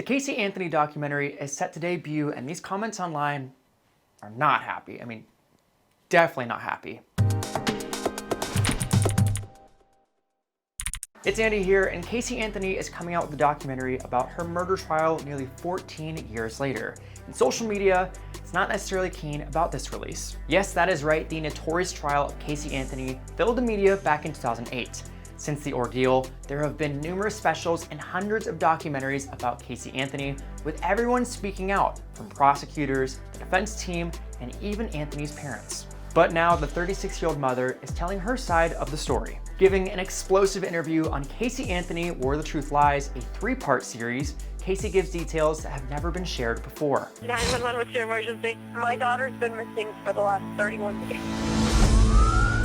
Casey Anthony documentary is set to debut, and these comments online are not happy. I mean, definitely not happy. It's Andy here, and Casey Anthony is coming out with a documentary about her murder trial nearly 14 years later. And social media is not necessarily keen about this release. Yes, that is right, the notorious trial of Casey Anthony filled the media back in 2008. Since the ordeal, there have been numerous specials and hundreds of documentaries about Casey Anthony, with everyone speaking out, from prosecutors, the defense team, and even Anthony's parents. But now the 36-year-old mother is telling her side of the story. Giving an explosive interview on Casey Anthony, Where the Truth Lies, a 3-part series, Casey gives details that have never been shared before. 911, what's your emergency? My daughter's been missing for the last 31 days.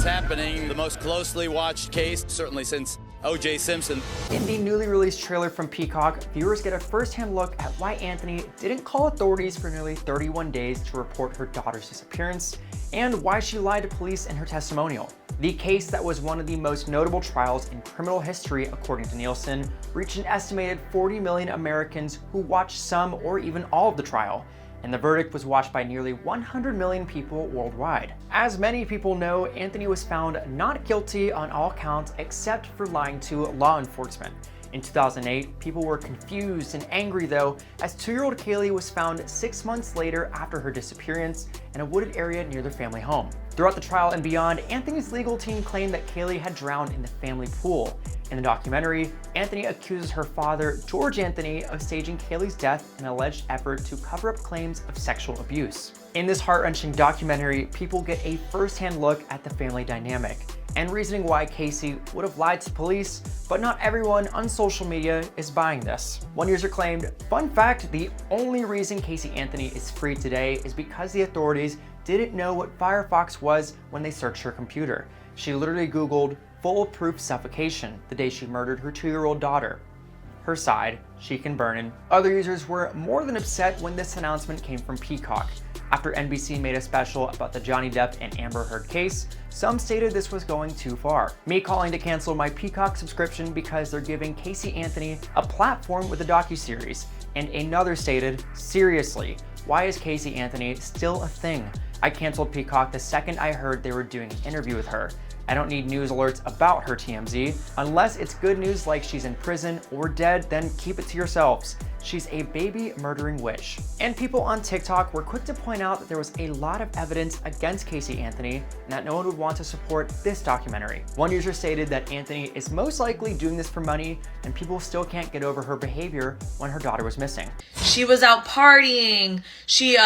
It's happening, the most closely watched case, certainly since O.J. Simpson. In the newly released trailer from Peacock, viewers get a first-hand look at why Anthony didn't call authorities for nearly 31 days to report her daughter's disappearance, and why she lied to police in her testimonial. The case that was one of the most notable trials in criminal history, according to Nielsen, reached an estimated 40 million Americans who watched some or even all of the trial, and the verdict was watched by nearly 100 million people worldwide. As many people know, Anthony was found not guilty on all counts except for lying to law enforcement. In 2008, people were confused and angry though, as 2-year-old Kaylee was found 6 months later after her disappearance in a wooded area near their family home. Throughout the trial and beyond, Anthony's legal team claimed that Kaylee had drowned in the family pool. In the documentary, Anthony accuses her father, George Anthony, of staging Kaylee's death in an alleged effort to cover up claims of sexual abuse. In this heart-wrenching documentary, people get a first-hand look at the family dynamic and reasoning why Casey would have lied to police, but not everyone on social media is buying this. One user claimed, "Fun fact, the only reason Casey Anthony is free today is because the authorities didn't know what Firefox was when they searched her computer. She literally Googled foolproof suffocation the day she murdered her 2-year-old daughter. Her side, she can burn in." Other users were more than upset when this announcement came from Peacock. After NBC made a special about the Johnny Depp and Amber Heard case, some stated this was going too far. Me calling to cancel my Peacock subscription because they're giving Casey Anthony a platform with a docuseries. And another stated, "Seriously, why is Casey Anthony still a thing? I canceled Peacock the second I heard they were doing an interview with her. I don't need news alerts about her, TMZ. Unless it's good news like she's in prison or dead, then keep it to yourselves. She's a baby murdering witch." And people on TikTok were quick to point out that there was a lot of evidence against Casey Anthony and that no one would want to support this documentary. One user stated that Anthony is most likely doing this for money, and people still can't get over her behavior when her daughter was missing. She was out partying. She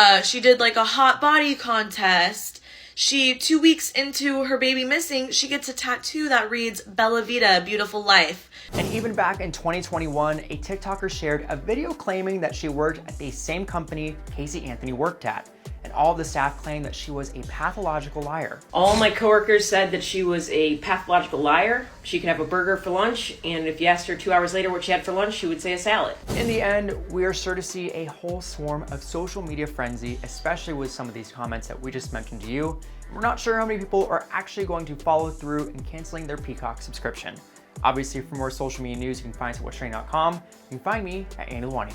did like a hot body contest. 2 weeks into her baby missing, she gets a tattoo that reads "Bella Vita, Beautiful Life." And even back in 2021, a TikToker shared a video claiming that she worked at the same company Casey Anthony worked at. And all of the staff claimed that she was a pathological liar. All my coworkers said that she was a pathological liar. She could have a burger for lunch, and if you asked her 2 hours later what she had for lunch, she would say a salad. In the end, we are sure to see a whole swarm of social media frenzy, especially with some of these comments that we just mentioned to you. We're not sure how many people are actually going to follow through in canceling their Peacock subscription. Obviously, for more social media news, you can find us at whatstrending.com. You can find me at Lalwani.